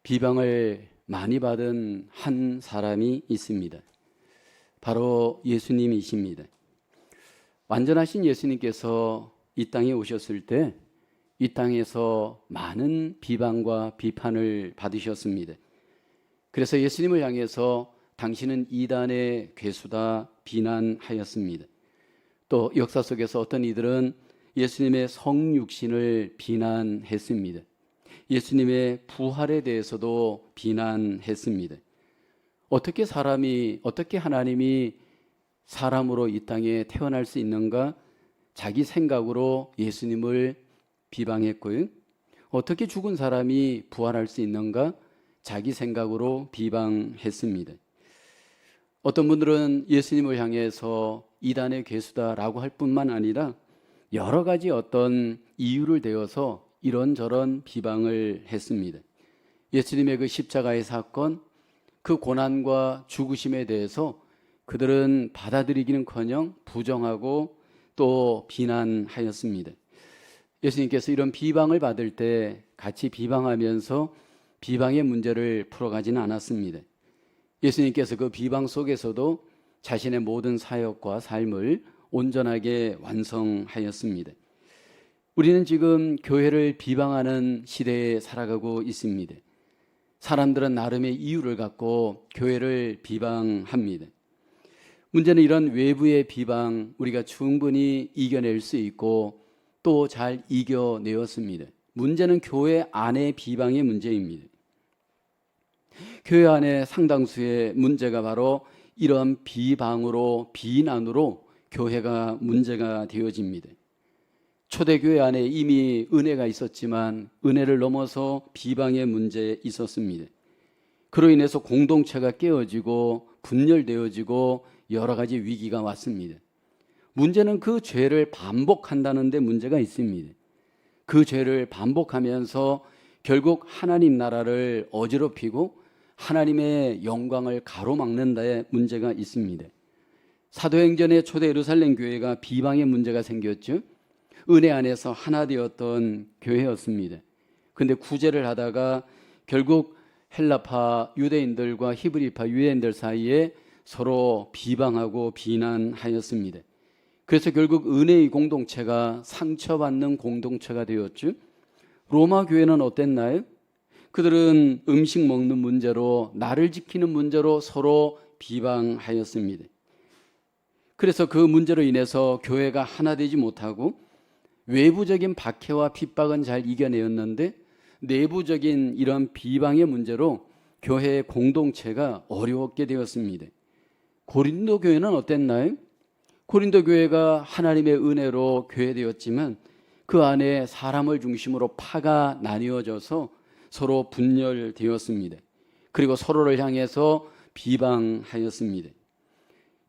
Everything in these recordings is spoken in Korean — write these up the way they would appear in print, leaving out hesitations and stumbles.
비방을 많이 받은 한 사람이 있습니다. 바로 예수님이십니다. 완전하신 예수님께서 이 땅에 오셨을 때 이 땅에서 많은 비방과 비판을 받으셨습니다. 그래서 예수님을 향해서 당신은 이단의 괴수다 비난하였습니다. 또 역사 속에서 어떤 이들은 예수님의 성육신을 비난했습니다. 예수님의 부활에 대해서도 비난했습니다. 어떻게 하나님이 사람으로 이 땅에 태어날 수 있는가? 자기 생각으로 예수님을 비방했고요. 어떻게 죽은 사람이 부활할 수 있는가? 자기 생각으로 비방했습니다. 어떤 분들은 예수님을 향해서 이단의 괴수다라고 할 뿐만 아니라 여러 가지 어떤 이유를 대어서 이런저런 비방을 했습니다. 예수님의 그 십자가의 사건, 그 고난과 죽으심에 대해서 그들은 받아들이기는커녕 부정하고 또 비난하였습니다. 예수님께서 이런 비방을 받을 때 같이 비방하면서 비방의 문제를 풀어가지는 않았습니다. 예수님께서 그 비방 속에서도 자신의 모든 사역과 삶을 온전하게 완성하였습니다. 우리는 지금 교회를 비방하는 시대에 살아가고 있습니다. 사람들은 나름의 이유를 갖고 교회를 비방합니다. 문제는 이런 외부의 비방 우리가 충분히 이겨낼 수 있고 또 잘 이겨내었습니다. 문제는 교회 안의 비방의 문제입니다. 교회 안에 상당수의 문제가 바로 이런 비방으로 비난으로 교회가 문제가 되어집니다. 초대교회 안에 이미 은혜가 있었지만 은혜를 넘어서 비방의 문제에 있었습니다. 그로 인해서 공동체가 깨어지고 분열되어지고 여러 가지 위기가 왔습니다. 문제는 그 죄를 반복한다는 데 문제가 있습니다. 그 죄를 반복하면서 결국 하나님 나라를 어지럽히고 하나님의 영광을 가로막는 데 문제가 있습니다. 사도행전의 초대 예루살렘 교회가 비방의 문제가 생겼죠. 은혜 안에서 하나 되었던 교회였습니다. 그런데 구제를 하다가 결국 헬라파 유대인들과 히브리파 유대인들 사이에 서로 비방하고 비난하였습니다. 그래서 결국 은혜의 공동체가 상처받는 공동체가 되었죠. 로마 교회는 어땠나요? 그들은 음식 먹는 문제로, 나를 지키는 문제로 서로 비방하였습니다. 그래서 그 문제로 인해서 교회가 하나 되지 못하고 외부적인 박해와 핍박은 잘 이겨내었는데 내부적인 이런 비방의 문제로 교회의 공동체가 어려웠게 되었습니다. 고린도 교회는 어땠나요? 고린도 교회가 하나님의 은혜로 교회되었지만 그 안에 사람을 중심으로 파가 나뉘어져서 서로 분열되었습니다. 그리고 서로를 향해서 비방하였습니다.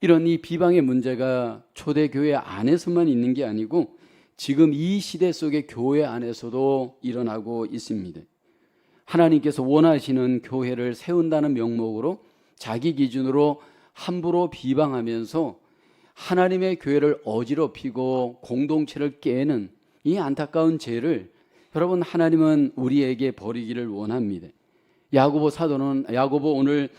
이런 이 비방의 문제가 초대교회 안에서만 있는 게 아니고 지금 이 시대 속의 교회 안에서도 일어나고 있습니다. 하나님께서 원하시는 교회를 세운다는 명목으로 자기 기준으로 함부로 비방하면서 하나님의 교회를 어지럽히고 공동체를 깨는 이 안타까운 죄를 여러분 하나님은 우리에게 버리기를 원합니다. 야고보 오늘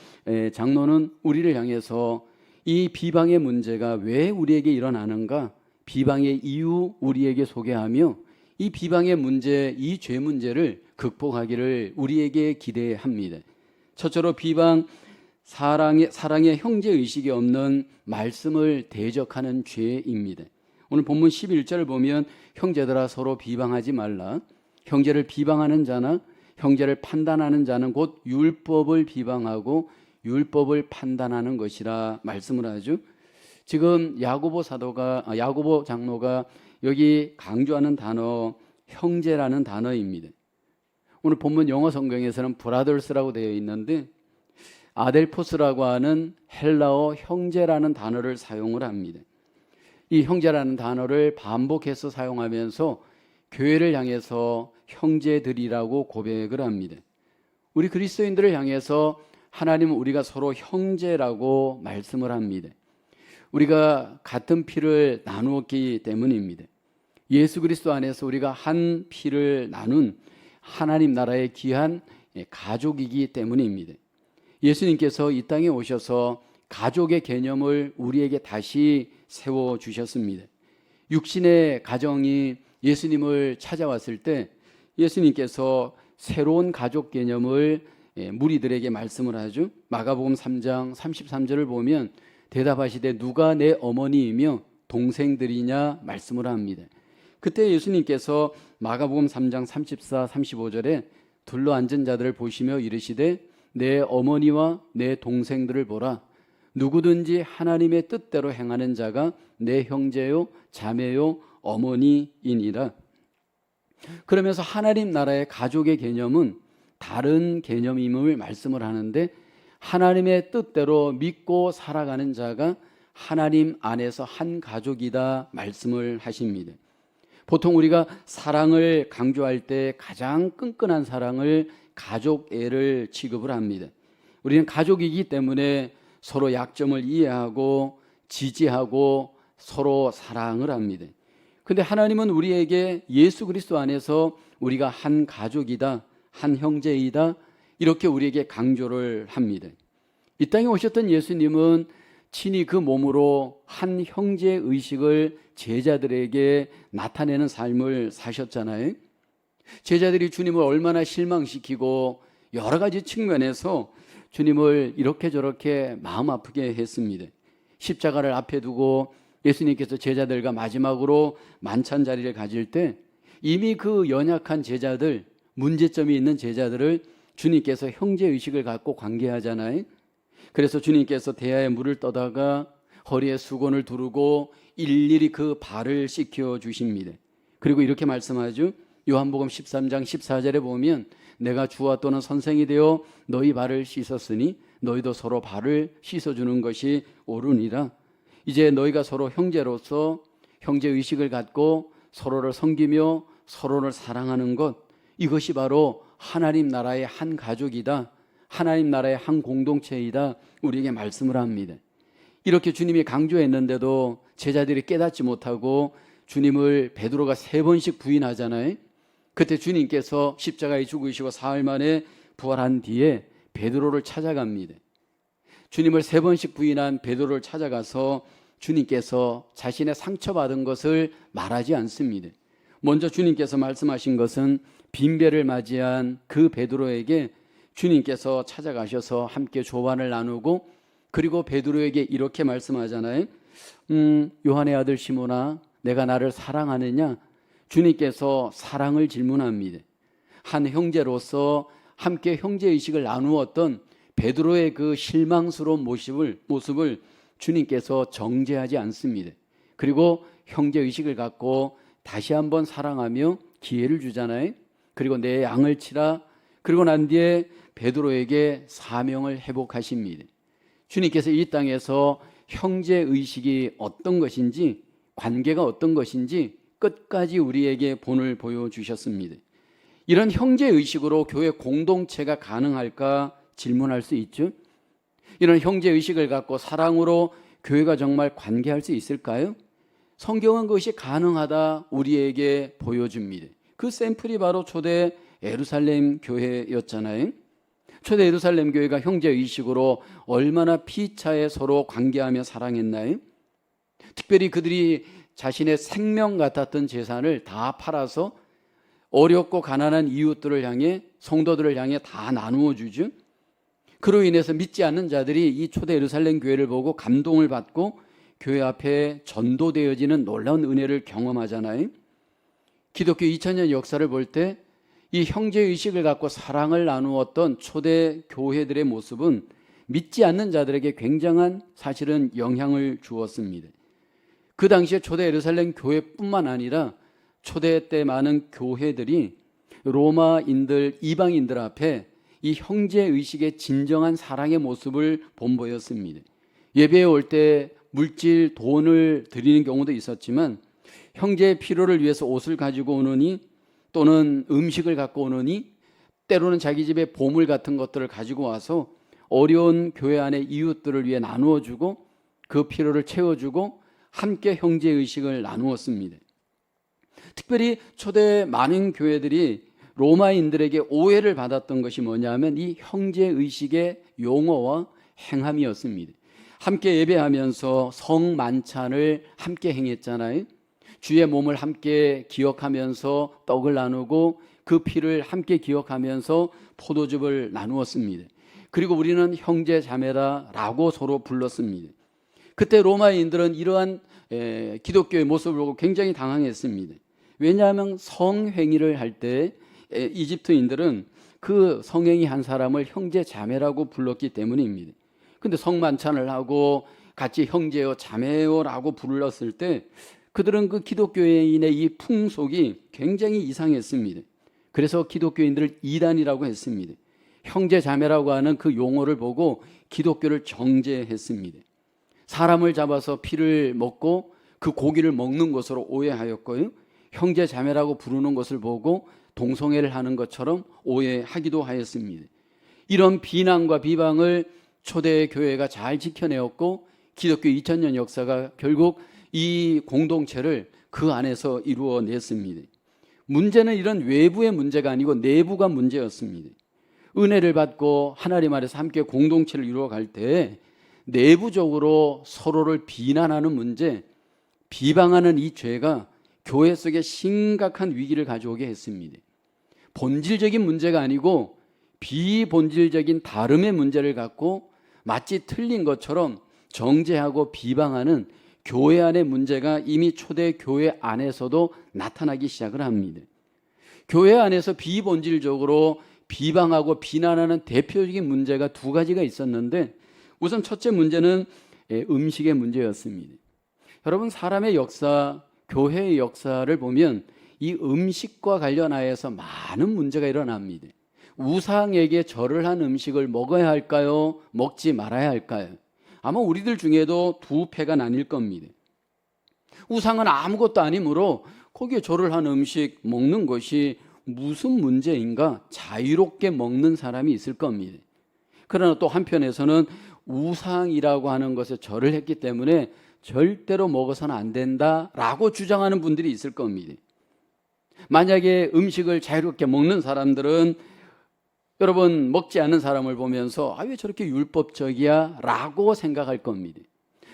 장로는 우리를 향해서 이 비방의 문제가 왜 우리에게 일어나는가, 비방의 이유 우리에게 소개하며 이 비방의 문제, 이 죄 문제를 극복하기를 우리에게 기대합니다. 첫째로 비방, 사랑의 형제의식이 없는 말씀을 대적하는 죄입니다. 오늘 본문 11절을 보면 형제들아 서로 비방하지 말라. 형제를 비방하는 자나 형제를 판단하는 자는 곧 율법을 비방하고 율법을 판단하는 것이라 말씀을 하죠. 지금 야고보 장로가 여기 강조하는 단어 형제라는 단어입니다. 오늘 본문 영어 성경에서는 브라더스라고 되어 있는데 아델포스라고 하는 헬라어 형제라는 단어를 사용을 합니다. 이 형제라는 단어를 반복해서 사용하면서 교회를 향해서 형제들이라고 고백을 합니다. 우리 그리스도인들을 향해서 하나님은 우리가 서로 형제라고 말씀을 합니다. 우리가 같은 피를 나누었기 때문입니다. 예수 그리스도 안에서 우리가 한 피를 나눈 하나님 나라의 귀한 가족이기 때문입니다. 예수님께서 이 땅에 오셔서 가족의 개념을 우리에게 다시 세워주셨습니다. 육신의 가정이 예수님을 찾아왔을 때 예수님께서 새로운 가족 개념을 무리들에게 말씀을 하죠. 마가복음 3장 33절을 보면 대답하시되 누가 내 어머니이며 동생들이냐 말씀을 합니다. 그때 예수님께서 마가복음 3장 34, 35절에 둘러앉은 자들을 보시며 이르시되 내 어머니와 내 동생들을 보라. 누구든지 하나님의 뜻대로 행하는 자가 내 형제요 자매요 어머니이니라. 그러면서 하나님 나라의 가족의 개념은 다른 개념임을 말씀을 하는데 하나님의 뜻대로 믿고 살아가는 자가 하나님 안에서 한 가족이다 말씀을 하십니다. 보통 우리가 사랑을 강조할 때 가장 끈끈한 사랑을 가족애를 취급을 합니다. 우리는 가족이기 때문에 서로 약점을 이해하고 지지하고 서로 사랑을 합니다. 그런데 하나님은 우리에게 예수 그리스도 안에서 우리가 한 가족이다, 한 형제이다 이렇게 우리에게 강조를 합니다. 이 땅에 오셨던 예수님은 친히 그 몸으로 한 형제 의식을 제자들에게 나타내는 삶을 사셨잖아요. 제자들이 주님을 얼마나 실망시키고 여러 가지 측면에서 주님을 이렇게 저렇게 마음 아프게 했습니다. 십자가를 앞에 두고 예수님께서 제자들과 마지막으로 만찬 자리를 가질 때 이미 그 연약한 제자들, 문제점이 있는 제자들을 주님께서 형제의식을 갖고 관계하잖아요. 그래서 주님께서 대야에 물을 떠다가 허리에 수건을 두르고 일일이 그 발을 씻겨 주십니다. 그리고 이렇게 말씀하죠. 요한복음 13장 14절에 보면 내가 주와 또는 선생이 되어 너희 발을 씻었으니 너희도 서로 발을 씻어주는 것이 옳으니라. 이제 너희가 서로 형제로서 형제의식을 갖고 서로를 섬기며 서로를 사랑하는 것, 이것이 바로 하나님 나라의 한 가족이다, 하나님 나라의 한 공동체이다 우리에게 말씀을 합니다. 이렇게 주님이 강조했는데도 제자들이 깨닫지 못하고 주님을 베드로가 3번씩 부인하잖아요. 그때 주님께서 십자가에 죽으시고 사흘 만에 부활한 뒤에 베드로를 찾아갑니다. 주님을 3번씩 부인한 베드로를 찾아가서 주님께서 자신의 상처받은 것을 말하지 않습니다. 먼저 주님께서 말씀하신 것은 빈배를 맞이한 그 베드로에게 주님께서 찾아가셔서 함께 조반을 나누고 그리고 베드로에게 이렇게 말씀하잖아요. 요한의 아들 시몬아, 내가 나를 사랑하느냐? 주님께서 사랑을 질문합니다. 한 형제로서 함께 형제의식을 나누었던 베드로의 그 실망스러운 모습을 주님께서 정죄하지 않습니다. 그리고 형제의식을 갖고 다시 한번 사랑하며 기회를 주잖아요. 그리고 내 양을 치라. 그리고 난 뒤에 베드로에게 사명을 회복하십니다. 주님께서 이 땅에서 형제의식이 어떤 것인지, 관계가 어떤 것인지 끝까지 우리에게 본을 보여주셨습니다. 이런 형제의식으로 교회 공동체가 가능할까 질문할 수 있죠. 이런 형제의식을 갖고 사랑으로 교회가 정말 관계할 수 있을까요? 성경은 그것이 가능하다 우리에게 보여줍니다. 그 샘플이 바로 초대 예루살렘 교회였잖아요. 초대 예루살렘 교회가 형제의식으로 얼마나 피차에 서로 관계하며 사랑했나요? 특별히 그들이 자신의 생명 같았던 재산을 다 팔아서 어렵고 가난한 이웃들을 향해, 성도들을 향해 다 나누어 주죠. 그로 인해서 믿지 않는 자들이 이 초대 예루살렘 교회를 보고 감동을 받고 교회 앞에 전도되어지는 놀라운 은혜를 경험하잖아요. 기독교 2000년 역사를 볼 때 이 형제의식을 갖고 사랑을 나누었던 초대 교회들의 모습은 믿지 않는 자들에게 굉장한 사실은 영향을 주었습니다. 그 당시에 초대 예루살렘 교회뿐만 아니라 초대 때 많은 교회들이 로마인들, 이방인들 앞에 이 형제의식의 진정한 사랑의 모습을 본보였습니다. 예배에 올 때 물질, 돈을 드리는 경우도 있었지만 형제의 필요를 위해서 옷을 가지고 오느니 또는 음식을 갖고 오느니 때로는 자기 집에 보물 같은 것들을 가지고 와서 어려운 교회 안의 이웃들을 위해 나누어주고 그 필요를 채워주고 함께 형제의식을 나누었습니다. 특별히 초대 많은 교회들이 로마인들에게 오해를 받았던 것이 뭐냐면 이 형제의식의 용어와 행함이었습니다. 함께 예배하면서 성만찬을 함께 행했잖아요. 주의 몸을 함께 기억하면서 떡을 나누고 그 피를 함께 기억하면서 포도즙을 나누었습니다. 그리고 우리는 형제 자매다라고 서로 불렀습니다. 그때 로마인들은 이러한 기독교의 모습을 보고 굉장히 당황했습니다. 왜냐하면 성행위를 할 때 이집트인들은 그 성행위 한 사람을 형제 자매라고 불렀기 때문입니다. 근데 성만찬을 하고 같이 형제요 자매요라고 불렀을 때 그들은 그 기독교인의 이 풍속이 굉장히 이상했습니다. 그래서 기독교인들을 이단이라고 했습니다. 형제 자매라고 하는 그 용어를 보고 기독교를 정죄했습니다. 사람을 잡아서 피를 먹고 그 고기를 먹는 것으로 오해하였고요. 형제 자매라고 부르는 것을 보고 동성애를 하는 것처럼 오해하기도 하였습니다. 이런 비난과 비방을 초대 교회가 잘 지켜내었고 기독교 2000년 역사가 결국 이 공동체를 그 안에서 이루어냈습니다. 문제는 이런 외부의 문제가 아니고 내부가 문제였습니다. 은혜를 받고 하나님 안에서 함께 공동체를 이루어갈 때 내부적으로 서로를 비난하는 문제, 비방하는 이 죄가 교회 속에 심각한 위기를 가져오게 했습니다. 본질적인 문제가 아니고 비본질적인 다름의 문제를 갖고 마치 틀린 것처럼 정죄하고 비방하는 교회 안의 문제가 이미 초대 교회 안에서도 나타나기 시작을 합니다. 교회 안에서 비본질적으로 비방하고 비난하는 대표적인 문제가 두 가지가 있었는데 우선 첫째 문제는 음식의 문제였습니다. 여러분, 사람의 역사, 교회의 역사를 보면 이 음식과 관련하여서 많은 문제가 일어납니다. 우상에게 절을 한 음식을 먹어야 할까요? 먹지 말아야 할까요? 아마 우리들 중에도 두 패가 나뉠 겁니다. 우상은 아무것도 아니므로 거기에 절을 한 음식 먹는 것이 무슨 문제인가 자유롭게 먹는 사람이 있을 겁니다. 그러나 또 한편에서는 우상이라고 하는 것에 절을 했기 때문에 절대로 먹어서는 안 된다라고 주장하는 분들이 있을 겁니다. 만약에 음식을 자유롭게 먹는 사람들은 여러분 먹지 않는 사람을 보면서 왜 저렇게 율법적이야? 라고 생각할 겁니다.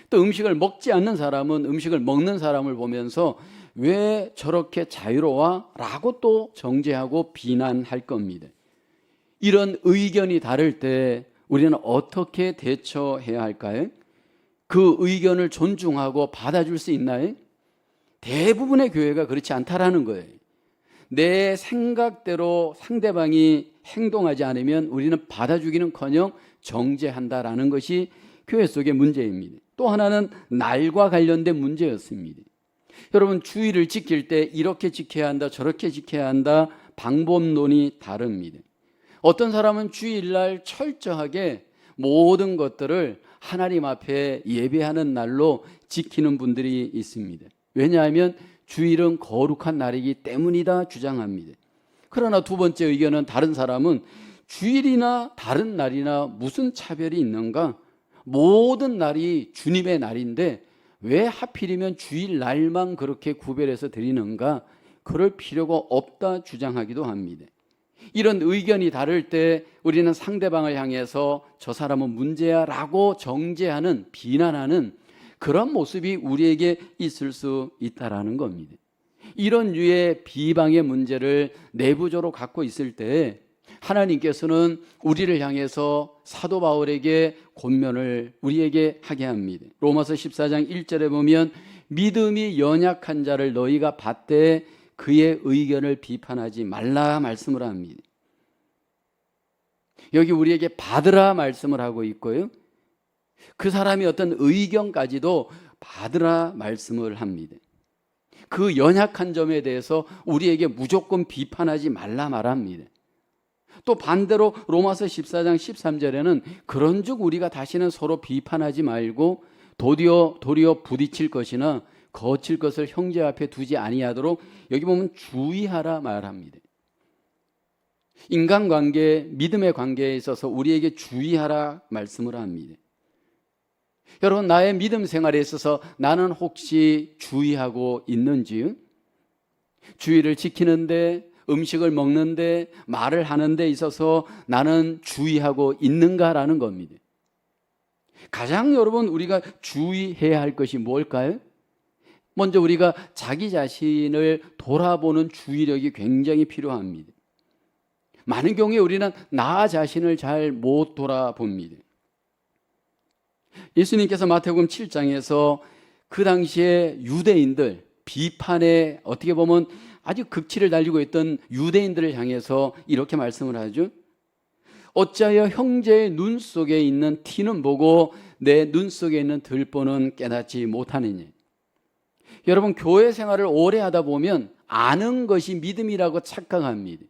또 음식을 먹지 않는 사람은 음식을 먹는 사람을 보면서 왜 저렇게 자유로워? 라고 또 정죄하고 비난할 겁니다. 이런 의견이 다를 때 우리는 어떻게 대처해야 할까요? 그 의견을 존중하고 받아줄 수 있나요? 대부분의 교회가 그렇지 않다라는 거예요. 내 생각대로 상대방이 행동하지 않으면 우리는 받아주기는커녕 정죄한다라는 것이 교회 속의 문제입니다. 또 하나는 날과 관련된 문제였습니다. 여러분, 주의를 지킬 때 이렇게 지켜야 한다, 저렇게 지켜야 한다, 방법론이 다릅니다. 어떤 사람은 주일날 철저하게 모든 것들을 하나님 앞에 예배하는 날로 지키는 분들이 있습니다. 왜냐하면 주일은 거룩한 날이기 때문이다 주장합니다. 그러나 두 번째 의견은 다른 사람은 주일이나 다른 날이나 무슨 차별이 있는가? 모든 날이 주님의 날인데 왜 하필이면 주일 날만 그렇게 구별해서 드리는가? 그럴 필요가 없다 주장하기도 합니다. 이런 의견이 다를 때 우리는 상대방을 향해서 저 사람은 문제야 라고 정죄하는, 비난하는 그런 모습이 우리에게 있을 수 있다라는 겁니다. 이런 류의 비방의 문제를 내부적으로 갖고 있을 때 하나님께서는 우리를 향해서 사도 바울에게 권면을 우리에게 하게 합니다. 로마서 14장 1절에 보면 믿음이 연약한 자를 너희가 받되 그의 의견을 비판하지 말라 말씀을 합니다. 여기 우리에게 받으라 말씀을 하고 있고요. 그 사람이 어떤 의견까지도 받으라 말씀을 합니다. 그 연약한 점에 대해서 우리에게 무조건 비판하지 말라 말합니다. 또 반대로 로마서 14장 13절에는 그런즉 우리가 다시는 서로 비판하지 말고 도리어 부딪힐 것이나 거칠 것을 형제 앞에 두지 아니하도록 여기 보면 주의하라 말합니다. 인간관계, 믿음의 관계에 있어서 우리에게 주의하라 말씀을 합니다. 여러분, 나의 믿음 생활에 있어서 나는 혹시 주의하고 있는지요? 주의를 지키는데 음식을 먹는데, 말을 하는 데 있어서 나는 주의하고 있는가라는 겁니다. 가장 여러분 우리가 주의해야 할 것이 뭘까요? 먼저 우리가 자기 자신을 돌아보는 주의력이 굉장히 필요합니다. 많은 경우에 우리는 나 자신을 잘 못 돌아봅니다. 예수님께서 마태복음 7장에서 그 당시에 유대인들, 비판에 어떻게 보면 아주 극치를 달리고 있던 유대인들을 향해서 이렇게 말씀을 하죠. 어찌하여 형제의 눈 속에 있는 티는 보고 내 눈 속에 있는 들보는 깨닫지 못하느냐. 여러분, 교회 생활을 오래 하다 보면 아는 것이 믿음이라고 착각합니다.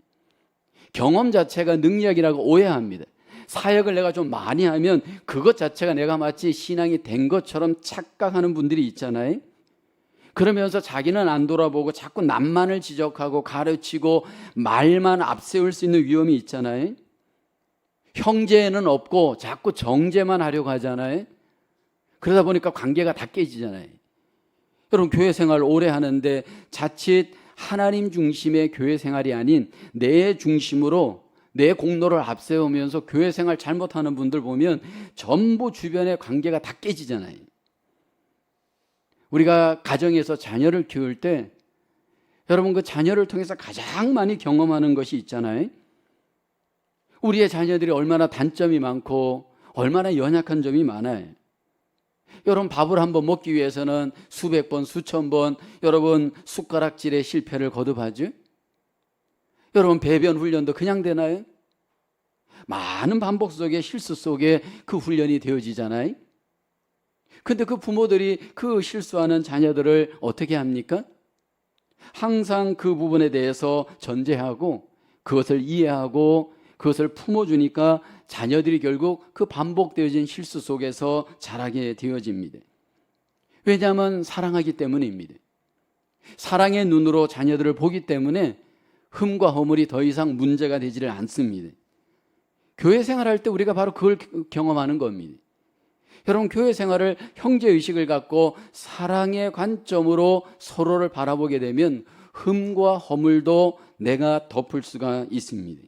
경험 자체가 능력이라고 오해합니다. 사역을 내가 좀 많이 하면 그것 자체가 내가 마치 신앙이 된 것처럼 착각하는 분들이 있잖아요. 그러면서 자기는 안 돌아보고 자꾸 남만을 지적하고 가르치고 말만 앞세울 수 있는 위험이 있잖아요. 형제는 없고 자꾸 정죄만 하려고 하잖아요. 그러다 보니까 관계가 다 깨지잖아요. 여러분, 교회 생활 오래 하는데 자칫 하나님 중심의 교회 생활이 아닌 내 중심으로 내 공로를 앞세우면서 교회 생활 잘못하는 분들 보면 전부 주변의 관계가 다 깨지잖아요. 우리가 가정에서 자녀를 키울 때 여러분, 그 자녀를 통해서 가장 많이 경험하는 것이 있잖아요. 우리의 자녀들이 얼마나 단점이 많고 얼마나 연약한 점이 많아요. 여러분, 밥을 한번 먹기 위해서는 수백 번, 수천 번 여러분 숟가락질의 실패를 거듭하죠. 여러분, 배변 훈련도 그냥 되나요? 많은 반복 속에, 실수 속에 그 훈련이 되어지잖아요. 근데 그 부모들이 그 실수하는 자녀들을 어떻게 합니까? 항상 그 부분에 대해서 전제하고 그것을 이해하고 그것을 품어주니까 자녀들이 결국 그 반복되어진 실수 속에서 자라게 되어집니다. 왜냐하면 사랑하기 때문입니다. 사랑의 눈으로 자녀들을 보기 때문에 흠과 허물이 더 이상 문제가 되지를 않습니다. 교회 생활할 때 우리가 바로 그걸 경험하는 겁니다. 여러분, 교회 생활을 형제의식을 갖고 사랑의 관점으로 서로를 바라보게 되면 흠과 허물도 내가 덮을 수가 있습니다.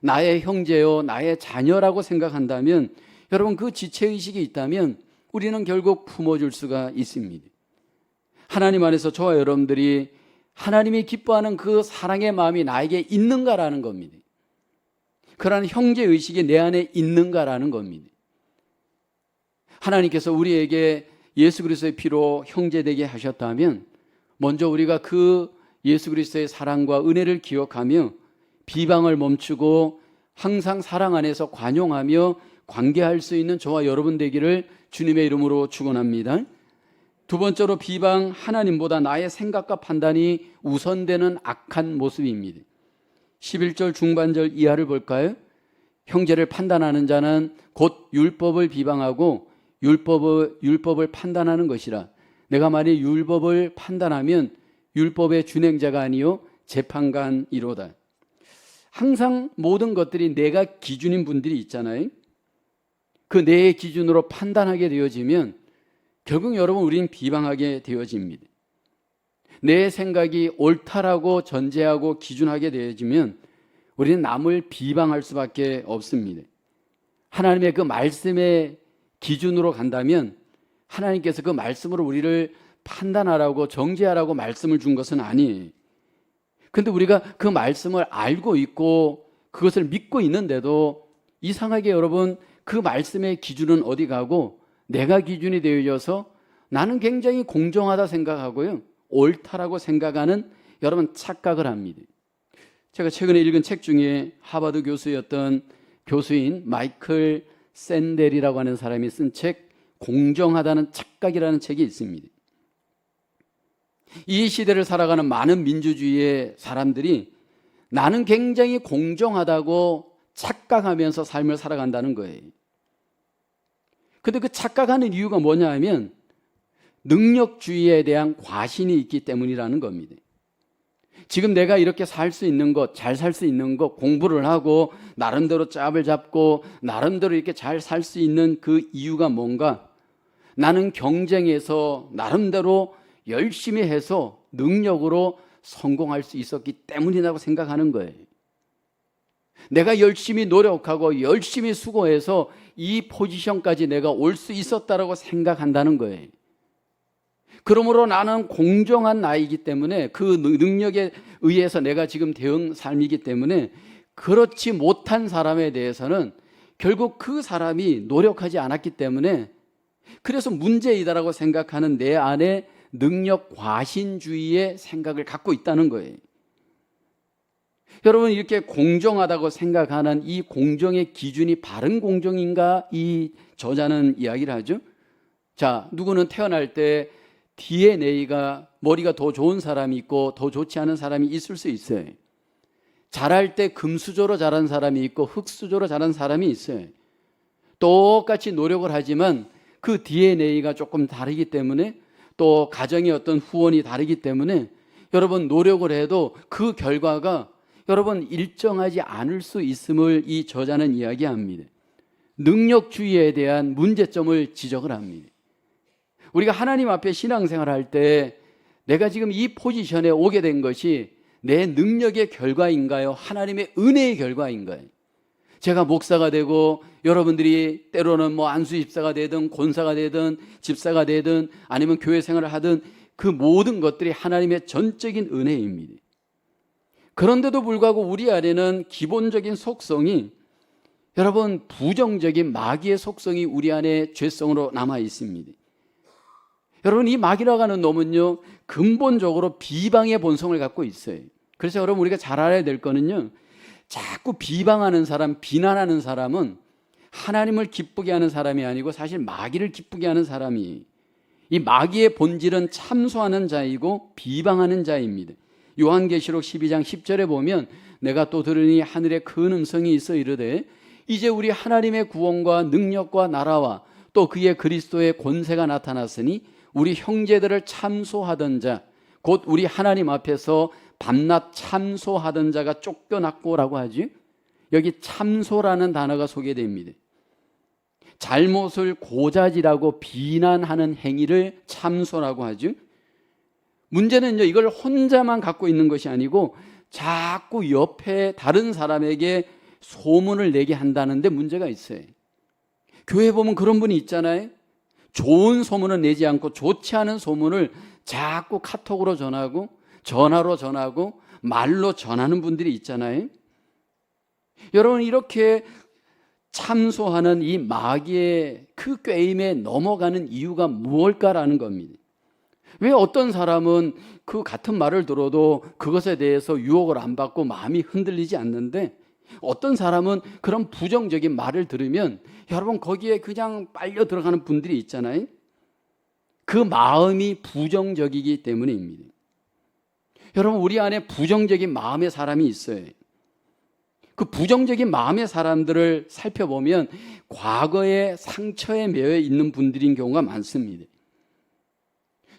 나의 형제요, 나의 자녀라고 생각한다면, 여러분, 그 지체의식이 있다면 우리는 결국 품어줄 수가 있습니다. 하나님 안에서 저와 여러분들이 하나님이 기뻐하는 그 사랑의 마음이 나에게 있는가라는 겁니다. 그러한 형제의식이 내 안에 있는가라는 겁니다. 하나님께서 우리에게 예수 그리스도의 피로 형제되게 하셨다면 먼저 우리가 그 예수 그리스도의 사랑과 은혜를 기억하며 비방을 멈추고 항상 사랑 안에서 관용하며 관계할 수 있는 저와 여러분 되기를 주님의 이름으로 축원합니다. 두 번째로, 비방, 하나님보다 나의 생각과 판단이 우선되는 악한 모습입니다. 11절 중반절 이하를 볼까요? 형제를 판단하는 자는 곧 율법을 비방하고 율법을 판단하는 것이라. 내가 만일 율법을 판단하면 율법의 준행자가 아니요 재판관이로다. 항상 모든 것들이 내가 기준인 분들이 있잖아요. 그 내 기준으로 판단하게 되어지면 결국 여러분, 우리는 비방하게 되어집니다. 내 생각이 옳다라고 전제하고 기준하게 되어지면 우리는 남을 비방할 수밖에 없습니다. 하나님의 그 말씀의 기준으로 간다면 하나님께서 그 말씀으로 우리를 판단하라고 정죄하라고 말씀을 준 것은 아니에요. 근데 우리가 그 말씀을 알고 있고 그것을 믿고 있는데도 이상하게 여러분, 그 말씀의 기준은 어디 가고 내가 기준이 되어져서 나는 굉장히 공정하다 생각하고요, 옳다라고 생각하는 여러분 착각을 합니다. 제가 최근에 읽은 책 중에 하버드 교수였던 교수인 마이클 샌델이라고 하는 사람이 쓴 책, 공정하다는 착각이라는 책이 있습니다. 이 시대를 살아가는 많은 민주주의의 사람들이 나는 굉장히 공정하다고 착각하면서 삶을 살아간다는 거예요. 근데 그 착각하는 이유가 뭐냐 하면 능력주의에 대한 과신이 있기 때문이라는 겁니다. 지금 내가 이렇게 살 수 있는 것, 잘 살 수 있는 것, 공부를 하고 나름대로 짭을 잡고 나름대로 이렇게 잘 살 수 있는 그 이유가 뭔가? 나는 경쟁에서 나름대로 열심히 해서 능력으로 성공할 수 있었기 때문이라고 생각하는 거예요. 내가 열심히 노력하고 열심히 수고해서 이 포지션까지 내가 올 수 있었다라고 생각한다는 거예요. 그러므로 나는 공정한 나이기 때문에 그 능력에 의해서 내가 지금 대응 삶이기 때문에 그렇지 못한 사람에 대해서는 결국 그 사람이 노력하지 않았기 때문에 그래서 문제이다라고 생각하는 내 안에 능력 과신주의의 생각을 갖고 있다는 거예요. 여러분, 이렇게 공정하다고 생각하는 이 공정의 기준이 바른 공정인가? 이 저자는 이야기를 하죠. 자, 누구는 태어날 때 DNA가 머리가 더 좋은 사람이 있고 더 좋지 않은 사람이 있을 수 있어요. 자랄 때 금수저로 자란 사람이 있고 흙수저로 자란 사람이 있어요. 똑같이 노력을 하지만 그 DNA가 조금 다르기 때문에 또 가정의 어떤 후원이 다르기 때문에 여러분 노력을 해도 그 결과가 여러분 일정하지 않을 수 있음을 이 저자는 이야기합니다. 능력주의에 대한 문제점을 지적을 합니다. 우리가 하나님 앞에 신앙생활을 할 때 내가 지금 이 포지션에 오게 된 것이 내 능력의 결과인가요? 하나님의 은혜의 결과인가요? 제가 목사가 되고 여러분들이 때로는 뭐 안수집사가 되든 권사가 되든 집사가 되든 아니면 교회 생활을 하든 그 모든 것들이 하나님의 전적인 은혜입니다. 그런데도 불구하고 우리 안에는 기본적인 속성이 여러분 부정적인 마귀의 속성이 우리 안에 죄성으로 남아 있습니다. 여러분 이 마귀라고 하는 놈은요 근본적으로 비방의 본성을 갖고 있어요. 그래서 여러분 우리가 잘 알아야 될 거는요 자꾸 비방하는 사람, 비난하는 사람은 하나님을 기쁘게 하는 사람이 아니고 사실 마귀를 기쁘게 하는 사람이 이 마귀의 본질은 참소하는 자이고 비방하는 자입니다. 요한계시록 12장 10절에 보면 내가 또 들으니 하늘에 큰 음성이 있어 이르되 이제 우리 하나님의 구원과 능력과 나라와 또 그의 그리스도의 권세가 나타났으니 우리 형제들을 참소하던 자 곧 우리 하나님 앞에서 밤낮 참소하던 자가 쫓겨났고라고 하지. 여기 참소라는 단어가 소개됩니다. 잘못을 고자질하고 비난하는 행위를 참소라고 하죠. 문제는요 이걸 혼자만 갖고 있는 것이 아니고 자꾸 옆에 다른 사람에게 소문을 내게 한다는데 문제가 있어요. 교회에 보면 그런 분이 있잖아요. 좋은 소문은 내지 않고 좋지 않은 소문을 자꾸 카톡으로 전하고 전화로 전하고 말로 전하는 분들이 있잖아요. 여러분 이렇게 참소하는 이 마귀의 그 꾀임에 넘어가는 이유가 무엇일까라는 겁니다. 왜 어떤 사람은 그 같은 말을 들어도 그것에 대해서 유혹을 안 받고 마음이 흔들리지 않는데 어떤 사람은 그런 부정적인 말을 들으면 여러분 거기에 그냥 빨려 들어가는 분들이 있잖아요. 그 마음이 부정적이기 때문입니다. 여러분 우리 안에 부정적인 마음의 사람이 있어요. 그 부정적인 마음의 사람들을 살펴보면 과거의 상처에 매여 있는 분들인 경우가 많습니다.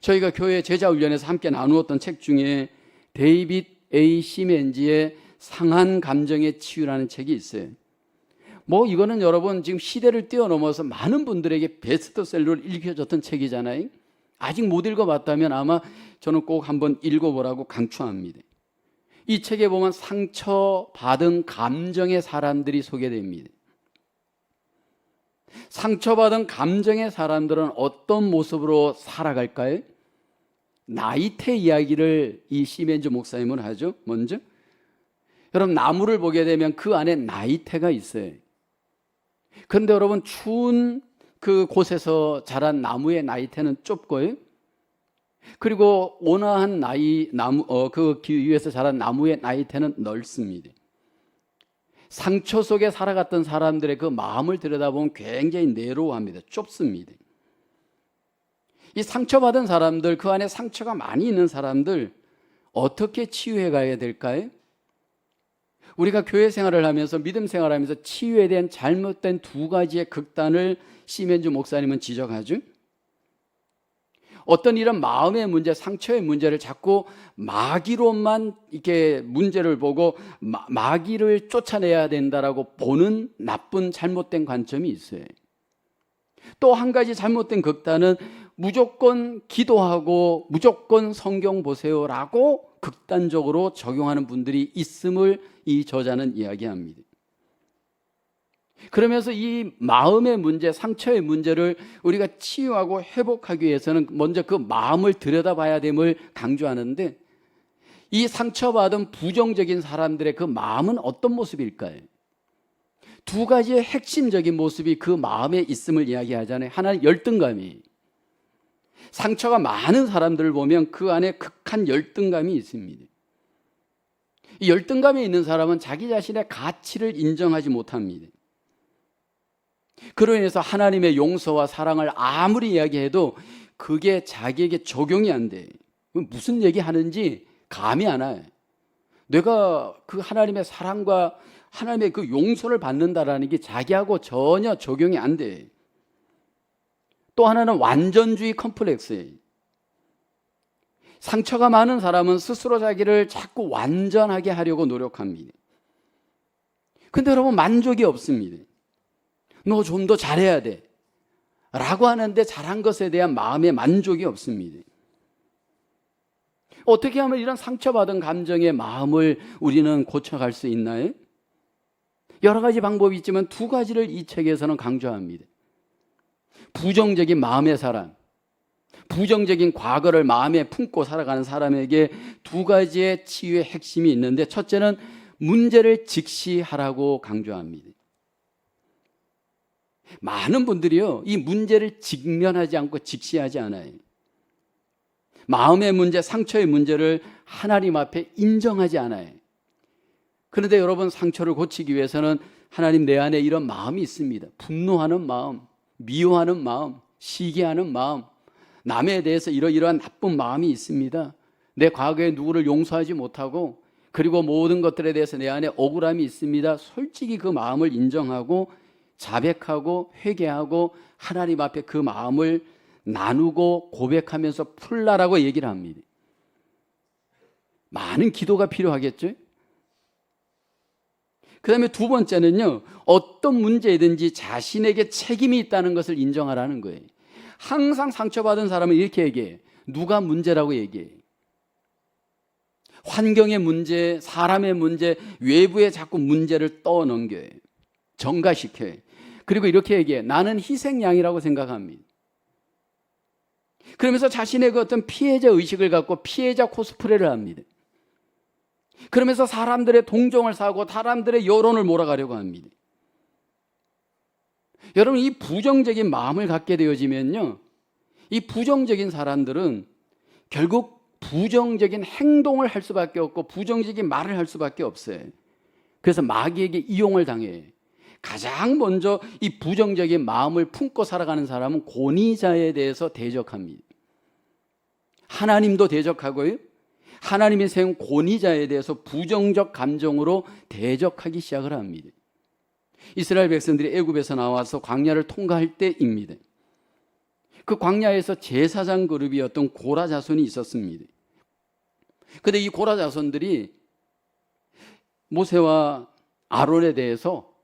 저희가 교회 제자훈련에서 함께 나누었던 책 중에 데이빗 A. 시멘지의 상한 감정의 치유라는 책이 있어요. 뭐 이거는 여러분 지금 시대를 뛰어넘어서 많은 분들에게 베스트셀러로 읽혀졌던 책이잖아요. 아직 못 읽어봤다면 아마 저는 꼭 한번 읽어보라고 강추합니다. 이 책에 보면 상처받은 감정의 사람들이 소개됩니다. 상처받은 감정의 사람들은 어떤 모습으로 살아갈까요? 나이테 이야기를 이 시멘즈 목사님은 하죠. 먼저 여러분 나무를 보게 되면 그 안에 나이테가 있어요. 그런데 여러분 추운 그 곳에서 자란 나무의 나이테는 좁고요. 그리고 온화한 그 위에서 자란 나무의 나이테는 넓습니다. 상처 속에 살아갔던 사람들의 그 마음을 들여다보면 굉장히 내로워합니다. 좁습니다. 이 상처받은 사람들, 그 안에 상처가 많이 있는 사람들 어떻게 치유해 가야 될까요? 우리가 교회 생활을 하면서 믿음 생활을 하면서 치유에 대한 잘못된 두 가지의 극단을 시멘즈 목사님은 지적하죠. 어떤 이런 마음의 문제, 상처의 문제를 자꾸 마귀로만 이렇게 문제를 보고 마귀를 쫓아내야 된다라고 보는 나쁜 잘못된 관점이 있어요. 또 한 가지 잘못된 극단은 무조건 기도하고 무조건 성경 보세요라고 극단적으로 적용하는 분들이 있음을 이 저자는 이야기합니다. 그러면서 이 마음의 문제, 상처의 문제를 우리가 치유하고 회복하기 위해서는 먼저 그 마음을 들여다봐야 됨을 강조하는데, 이 상처받은 부정적인 사람들의 그 마음은 어떤 모습일까요? 두 가지의 핵심적인 모습이 그 마음에 있음을 이야기하잖아요. 하나는 열등감이, 상처가 많은 사람들을 보면 그 안에 극한 열등감이 있습니다. 이 열등감에 있는 사람은 자기 자신의 가치를 인정하지 못합니다. 그로 인해서 하나님의 용서와 사랑을 아무리 이야기해도 그게 자기에게 적용이 안 돼. 무슨 얘기하는지 감이 안 와요. 내가 그 하나님의 사랑과 하나님의 그 용서를 받는다라는 게 자기하고 전혀 적용이 안 돼. 또 하나는 완전주의 컴플렉스예요. 상처가 많은 사람은 스스로 자기를 자꾸 완전하게 하려고 노력합니다. 근데 여러분, 만족이 없습니다. 너 좀 더 잘해야 돼 라고 하는데 잘한 것에 대한 마음의 만족이 없습니다. 어떻게 하면 이런 상처받은 감정의 마음을 우리는 고쳐갈 수 있나요? 여러 가지 방법이 있지만 두 가지를 이 책에서는 강조합니다. 부정적인 마음의 사람, 부정적인 과거를 마음에 품고 살아가는 사람에게 두 가지의 치유의 핵심이 있는데, 첫째는 문제를 직시하라고 강조합니다. 많은 분들이요, 이 문제를 직면하지 않고 직시하지 않아요. 마음의 문제, 상처의 문제를 하나님 앞에 인정하지 않아요. 그런데 여러분, 상처를 고치기 위해서는 하나님, 내 안에 이런 마음이 있습니다. 분노하는 마음, 미워하는 마음, 시기하는 마음, 남에 대해서 이러이러한 나쁜 마음이 있습니다. 내 과거에 누구를 용서하지 못하고, 그리고 모든 것들에 대해서 내 안에 억울함이 있습니다. 솔직히 그 마음을 인정하고 자백하고 회개하고 하나님 앞에 그 마음을 나누고 고백하면서 풀라라고 얘기를 합니다. 많은 기도가 필요하겠죠? 그 다음에 두 번째는요, 어떤 문제이든지 자신에게 책임이 있다는 것을 인정하라는 거예요. 항상 상처받은 사람은 이렇게 얘기해. 누가 문제라고 얘기해. 환경의 문제, 사람의 문제, 외부에 자꾸 문제를 떠넘겨요. 전가시켜요. 그리고 이렇게 얘기해. 나는 희생양이라고 생각합니다. 그러면서 자신의 그 어떤 피해자 의식을 갖고 피해자 코스프레를 합니다. 그러면서 사람들의 동정을 사고 사람들의 여론을 몰아가려고 합니다. 여러분, 이 부정적인 마음을 갖게 되어지면요, 이 부정적인 사람들은 결국 부정적인 행동을 할 수밖에 없고 부정적인 말을 할 수밖에 없어요. 그래서 마귀에게 이용을 당해요. 가장 먼저 이 부정적인 마음을 품고 살아가는 사람은 권위자에 대해서 대적합니다. 하나님도 대적하고요, 하나님이 세운 권위자에 대해서 부정적 감정으로 대적하기 시작을 합니다. 이스라엘 백성들이 애굽에서 나와서 광야를 통과할 때입니다. 그 광야에서 제사장 그룹이었던 고라 자손이 있었습니다. 그런데 이 고라 자손들이 모세와 아론에 대해서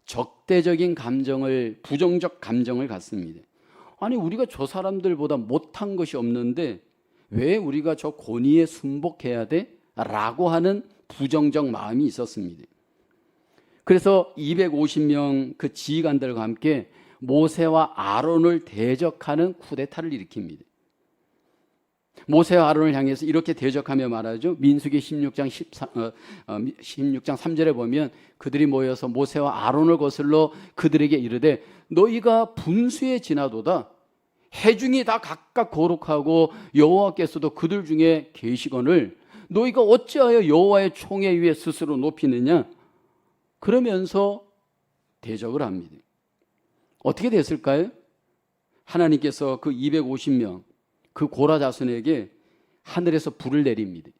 적대적인 감정을, 부정적 감정을 갖습니다. 아니, 우리가 저 사람들보다 못한 것이 없는데 왜 우리가 저 권위에 순복해야 돼? 라고 하는 부정적 마음이 있었습니다. 그래서 250명 그 지휘관들과 함께 모세와 아론을 대적하는 쿠데타를 일으킵니다. 모세와 아론을 향해서 이렇게 대적하며 말하죠. 민수기 16장 3절에 보면 그들이 모여서 모세와 아론을 거슬러 그들에게 이르되 너희가 분수에 지나도다. 해중이 다 각각 거룩하고 여호와께서도 그들 중에 계시거늘 너희가 어찌하여 여호와의 총회 위에 스스로 높이느냐. 그러면서 대적을 합니다. 어떻게 됐을까요? 하나님께서 그 250명 그 고라 자손에게 하늘에서 불을 내립니다.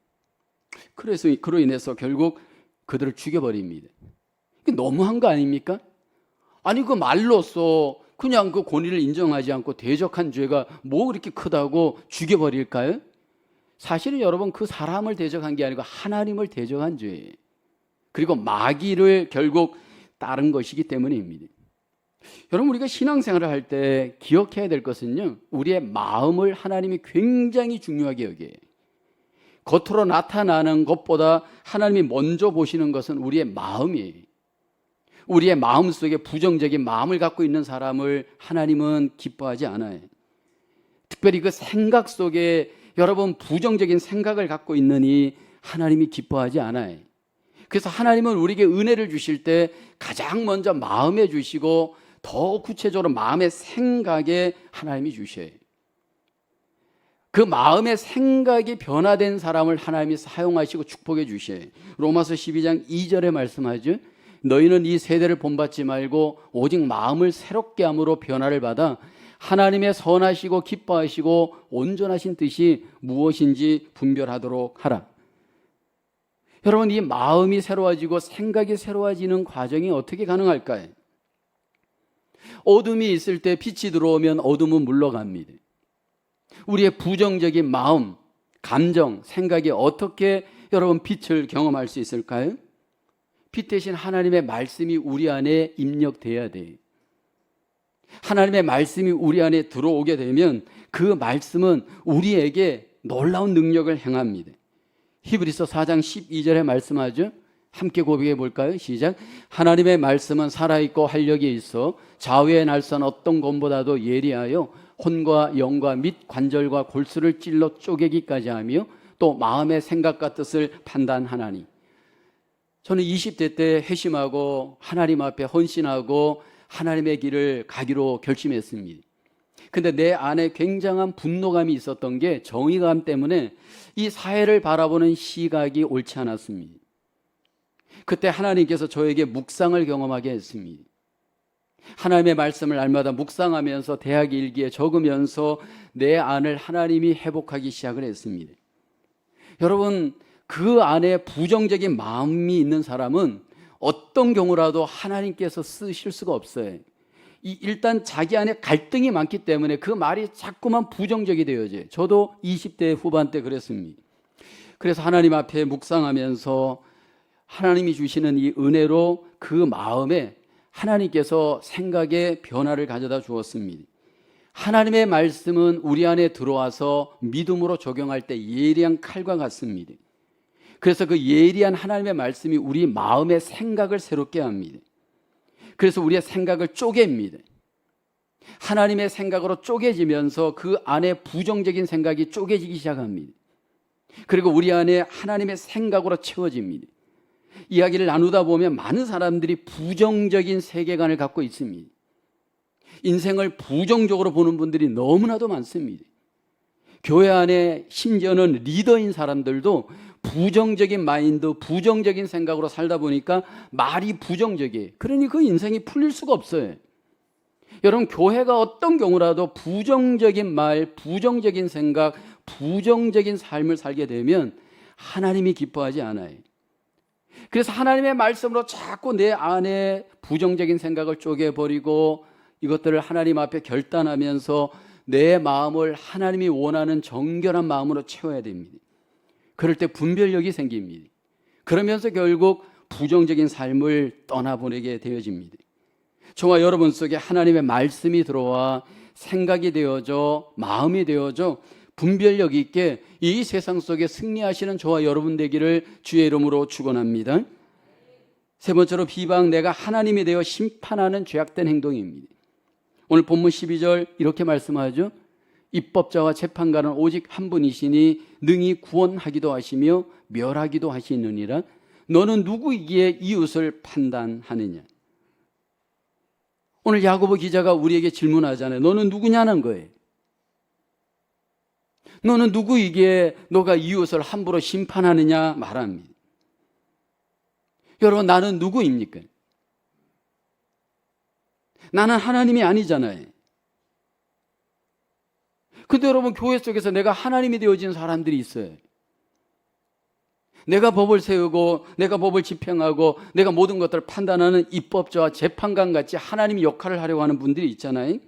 그래서 그로 인해서 결국 그들을 죽여버립니다. 너무한 거 아닙니까? 아니, 그 말로써 그냥 그 권위를 인정하지 않고 대적한 죄가 뭐 그렇게 크다고 죽여버릴까요? 사실은 여러분, 그 사람을 대적한 게 아니고 하나님을 대적한 죄예요. 그리고 마귀를 결국 따른 것이기 때문입니다. 여러분, 우리가 신앙생활을 할 때 기억해야 될 것은요, 우리의 마음을 하나님이 굉장히 중요하게 여겨요. 겉으로 나타나는 것보다 하나님이 먼저 보시는 것은 우리의 마음이에요. 우리의 마음 속에 부정적인 마음을 갖고 있는 사람을 하나님은 기뻐하지 않아요. 특별히 그 생각 속에 여러분 부정적인 생각을 갖고 있느니 하나님이 기뻐하지 않아요. 그래서 하나님은 우리에게 은혜를 주실 때 가장 먼저 마음에 주시고 더 구체적으로 마음의 생각에 하나님이 주셔요. 그 마음의 생각이 변화된 사람을 하나님이 사용하시고 축복해 주셔요. 로마서 12장 2절에 말씀하죠. 너희는 이 세대를 본받지 말고 오직 마음을 새롭게 함으로 변화를 받아 하나님의 선하시고 기뻐하시고 온전하신 뜻이 무엇인지 분별하도록 하라. 여러분, 이 마음이 새로워지고 생각이 새로워지는 과정이 어떻게 가능할까요? 어둠이 있을 때 빛이 들어오면 어둠은 물러갑니다. 우리의 부정적인 마음, 감정, 생각이 어떻게 여러분 빛을 경험할 수 있을까요? 빛 대신 하나님의 말씀이 우리 안에 입력돼야 돼요. 하나님의 말씀이 우리 안에 들어오게 되면 그 말씀은 우리에게 놀라운 능력을 행합니다. 히브리서 4장 12절에 말씀하죠. 함께 고백해 볼까요? 시작. 하나님의 말씀은 살아있고 활력이 있어 좌우의 날선 어떤 검보다도 예리하여 혼과 영과 및 관절과 골수를 찔러 쪼개기까지 하며 또 마음의 생각과 뜻을 판단하나니. 저는 20대 때 회심하고 하나님 앞에 헌신하고 하나님의 길을 가기로 결심했습니다. 근데 내 안에 굉장한 분노감이 있었던 게 정의감 때문에 이 사회를 바라보는 시각이 옳지 않았습니다. 그때 하나님께서 저에게 묵상을 경험하게 했습니다. 하나님의 말씀을 날마다 묵상하면서 대학 일기에 적으면서 내 안을 하나님이 회복하기 시작을 했습니다. 여러분, 그 안에 부정적인 마음이 있는 사람은 어떤 경우라도 하나님께서 쓰실 수가 없어요. 일단 자기 안에 갈등이 많기 때문에 그 말이 자꾸만 부정적이 되어져요. 저도 20대 후반 때 그랬습니다. 그래서 하나님 앞에 묵상하면서 하나님이 주시는 이 은혜로 그 마음에 하나님께서 생각의 변화를 가져다 주었습니다. 하나님의 말씀은 우리 안에 들어와서 믿음으로 적용할 때 예리한 칼과 같습니다. 그래서 그 예리한 하나님의 말씀이 우리 마음의 생각을 새롭게 합니다. 그래서 우리의 생각을 쪼갭니다. 하나님의 생각으로 쪼개지면서 그 안에 부정적인 생각이 쪼개지기 시작합니다. 그리고 우리 안에 하나님의 생각으로 채워집니다. 이야기를 나누다 보면 많은 사람들이 부정적인 세계관을 갖고 있습니다. 인생을 부정적으로 보는 분들이 너무나도 많습니다. 교회 안에 심지어는 리더인 사람들도 부정적인 마인드, 부정적인 생각으로 살다 보니까 말이 부정적이에요. 그러니 그 인생이 풀릴 수가 없어요. 여러분, 교회가 어떤 경우라도 부정적인 말, 부정적인 생각, 부정적인 삶을 살게 되면 하나님이 기뻐하지 않아요. 그래서 하나님의 말씀으로 자꾸 내 안에 부정적인 생각을 쪼개버리고 이것들을 하나님 앞에 결단하면서 내 마음을 하나님이 원하는 정결한 마음으로 채워야 됩니다. 그럴 때 분별력이 생깁니다. 그러면서 결국 부정적인 삶을 떠나보내게 되어집니다. 저와 여러분 속에 하나님의 말씀이 들어와 생각이 되어져 마음이 되어져 분별력 있게 이 세상 속에 승리하시는 저와 여러분 되기를 주의 이름으로 축원합니다. 세 번째로 비방, 내가 하나님이 되어 심판하는 죄악된 행동입니다. 오늘 본문 12절 이렇게 말씀하죠. 입법자와 재판관은 오직 한 분이시니 능히 구원하기도 하시며 멸하기도 하시느니라. 너는 누구이기에 이웃을 판단하느냐. 오늘 야고보 기자가 우리에게 질문하잖아요. 너는 누구냐는 거예요. 너는 누구이기에 너가 이웃을 함부로 심판하느냐 말합니다. 여러분, 나는 누구입니까? 나는 하나님이 아니잖아요. 근데 여러분, 교회 속에서 내가 하나님이 되어진 사람들이 있어요. 내가 법을 세우고 내가 법을 집행하고 내가 모든 것들을 판단하는 입법자와 재판관 같이 하나님이 역할을 하려고 하는 분들이 있잖아요.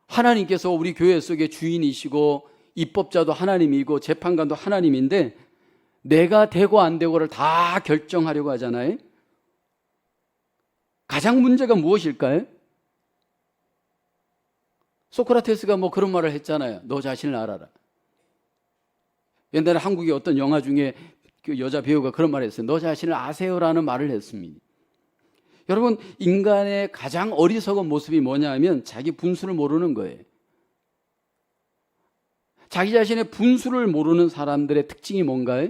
하나님께서 우리 교회 속에 주인이시고 입법자도 하나님이고 재판관도 하나님인데 내가 되고 안 되고를 다 결정하려고 하잖아요. 가장 문제가 무엇일까요? 소크라테스가 그런 말을 했잖아요. 너 자신을 알아라. 옛날에 한국의 어떤 영화 중에 그 여자 배우가 그런 말을 했어요. 너 자신을 아세요라는 말을 했습니다. 여러분, 인간의 가장 어리석은 모습이 뭐냐 하면 자기 분수를 모르는 거예요. 자기 자신의 분수를 모르는 사람들의 특징이 뭔가요?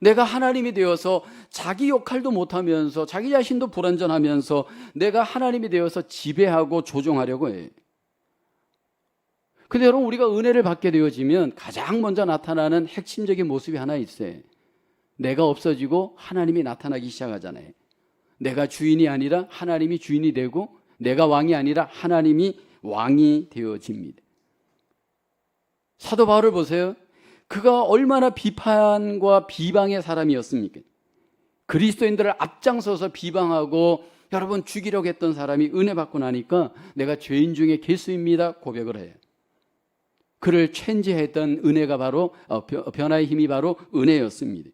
내가 하나님이 되어서 자기 역할도 못하면서 자기 자신도 불완전하면서 내가 하나님이 되어서 지배하고 조종하려고 해요. 근데 여러분, 우리가 은혜를 받게 되어지면 가장 먼저 나타나는 핵심적인 모습이 하나 있어요. 내가 없어지고 하나님이 나타나기 시작하잖아요. 내가 주인이 아니라 하나님이 주인이 되고, 내가 왕이 아니라 하나님이 왕이 되어집니다. 사도 바울을 보세요. 그가 얼마나 비판과 비방의 사람이었습니까? 그리스도인들을 앞장서서 비방하고 여러분 죽이려고 했던 사람이 은혜 받고 나니까 내가 죄인 중에 괴수입니다 고백을 해요. 그를 체인지했던 은혜가 바로 변화의 힘이 바로 은혜였습니다.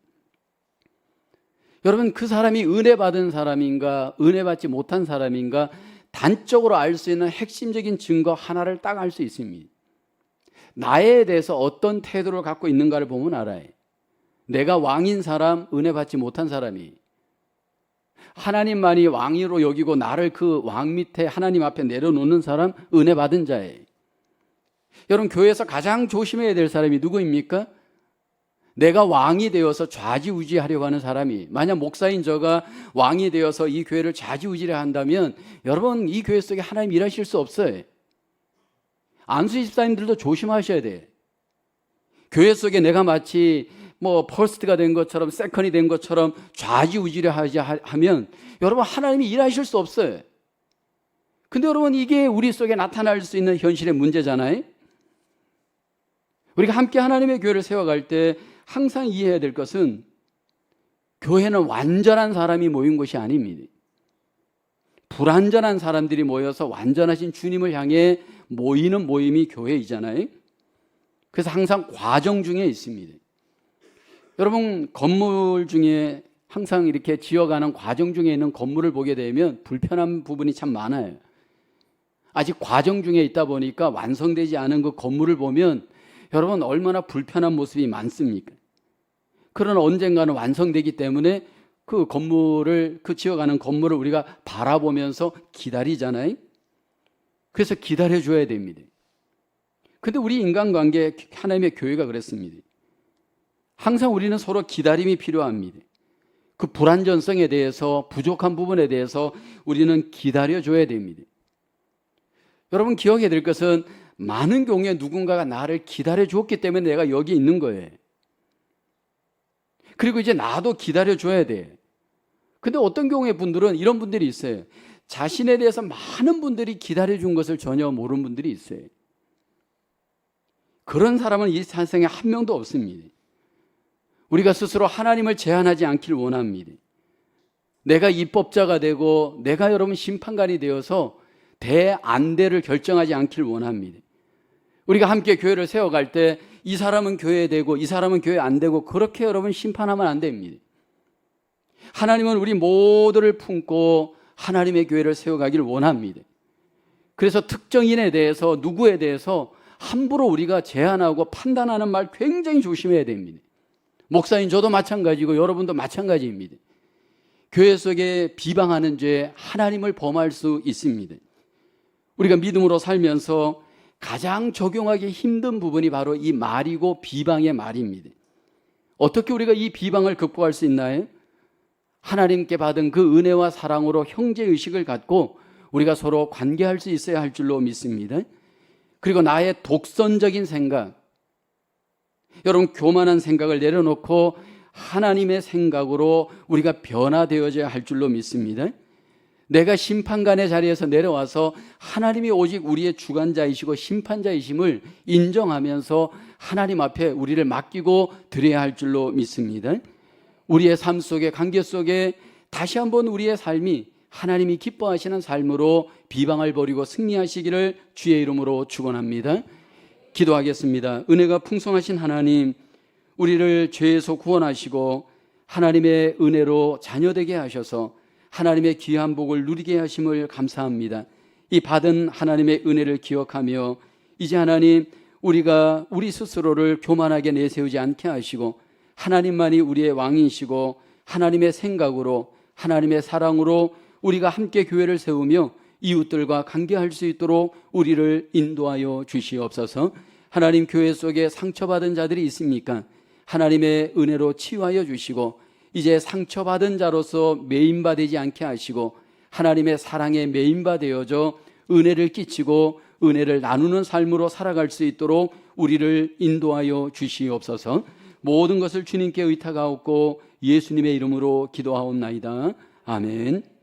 여러분, 그 사람이 은혜 받은 사람인가 은혜 받지 못한 사람인가 단적으로 알 수 있는 핵심적인 증거 하나를 딱 알 수 있습니다. 나에 대해서 어떤 태도를 갖고 있는가를 보면 알아요. 내가 왕인 사람, 은혜 받지 못한 사람이, 하나님만이 왕으로 여기고 나를 그 왕 밑에 하나님 앞에 내려놓는 사람, 은혜 받은 자예요. 여러분, 교회에서 가장 조심해야 될 사람이 누구입니까? 내가 왕이 되어서 좌지우지하려고 하는 사람이, 만약 목사인 저가 왕이 되어서 이 교회를 좌지우지를 한다면 여러분, 이 교회 속에 하나님 일하실 수 없어요. 안수 집사님들도 조심하셔야 돼요. 교회 속에 내가 마치 퍼스트가 된 것처럼 세컨이 된 것처럼 좌지우지를 하면 여러분, 하나님이 일하실 수 없어요. 근데 여러분, 이게 우리 속에 나타날 수 있는 현실의 문제잖아요. 우리가 함께 하나님의 교회를 세워갈 때 항상 이해해야 될 것은 교회는 완전한 사람이 모인 곳이 아닙니다. 불완전한 사람들이 모여서 완전하신 주님을 향해 모이는 모임이 교회이잖아요. 그래서 항상 과정 중에 있습니다. 여러분, 건물 중에 항상 이렇게 지어가는 과정 중에 있는 건물을 보게 되면 불편한 부분이 참 많아요. 아직 과정 중에 있다 보니까 완성되지 않은 그 건물을 보면 여러분, 얼마나 불편한 모습이 많습니까? 그러나 언젠가는 완성되기 때문에 그 건물을, 그 지어가는 건물을 우리가 바라보면서 기다리잖아요. 그래서 기다려줘야 됩니다. 근데 우리 인간관계, 하나님의 교회가 그랬습니다. 항상 우리는 서로 기다림이 필요합니다. 그 불완전성에 대해서, 부족한 부분에 대해서 우리는 기다려줘야 됩니다. 여러분, 기억해야 될 것은 많은 경우에 누군가가 나를 기다려줬기 때문에 내가 여기 있는 거예요. 그리고 이제 나도 기다려줘야 돼. 근데 어떤 경우에 분들은 이런 분들이 있어요. 자신에 대해서 많은 분들이 기다려준 것을 전혀 모르는 분들이 있어요. 그런 사람은 이 세상에 한 명도 없습니다. 우리가 스스로 하나님을 제한하지 않길 원합니다. 내가 입법자가 되고 내가 여러분 심판관이 되어서 대안대를 결정하지 않길 원합니다. 우리가 함께 교회를 세워갈 때 이 사람은 교회에 되고 이 사람은 교회 안 되고 그렇게 여러분 심판하면 안 됩니다. 하나님은 우리 모두를 품고 하나님의 교회를 세워가기를 원합니다. 그래서 특정인에 대해서, 누구에 대해서 함부로 우리가 제한하고 판단하는 말 굉장히 조심해야 됩니다. 목사인 저도 마찬가지고 여러분도 마찬가지입니다. 교회 속에 비방하는 죄, 하나님을 범할 수 있습니다. 우리가 믿음으로 살면서 가장 적용하기 힘든 부분이 바로 이 말이고 비방의 말입니다. 어떻게 우리가 이 비방을 극복할 수 있나요? 하나님께 받은 그 은혜와 사랑으로 형제의식을 갖고 우리가 서로 관계할 수 있어야 할 줄로 믿습니다. 그리고 나의 독선적인 생각, 여러분 교만한 생각을 내려놓고 하나님의 생각으로 우리가 변화되어져야 할 줄로 믿습니다. 내가 심판관의 자리에서 내려와서 하나님이 오직 우리의 주관자이시고 심판자이심을 인정하면서 하나님 앞에 우리를 맡기고 드려야 할 줄로 믿습니다. 우리의 삶 속에, 관계 속에 다시 한번 우리의 삶이 하나님이 기뻐하시는 삶으로 비방을 버리고 승리하시기를 주의 이름으로 축원합니다. 기도하겠습니다. 은혜가 풍성하신 하나님, 우리를 죄에서 구원하시고 하나님의 은혜로 자녀되게 하셔서 하나님의 귀한 복을 누리게 하심을 감사합니다. 이 받은 하나님의 은혜를 기억하며 이제 하나님, 우리가 우리 스스로를 교만하게 내세우지 않게 하시고 하나님만이 우리의 왕이시고 하나님의 생각으로 하나님의 사랑으로 우리가 함께 교회를 세우며 이웃들과 관계할 수 있도록 우리를 인도하여 주시옵소서. 하나님, 교회 속에 상처받은 자들이 있습니까? 하나님의 은혜로 치유하여 주시고 이제 상처받은 자로서 메인바되지 않게 하시고 하나님의 사랑에 메인바 되어져 은혜를 끼치고 은혜를 나누는 삶으로 살아갈 수 있도록 우리를 인도하여 주시옵소서. 모든 것을 주님께 의탁하옵고 예수님의 이름으로 기도하옵나이다. 아멘.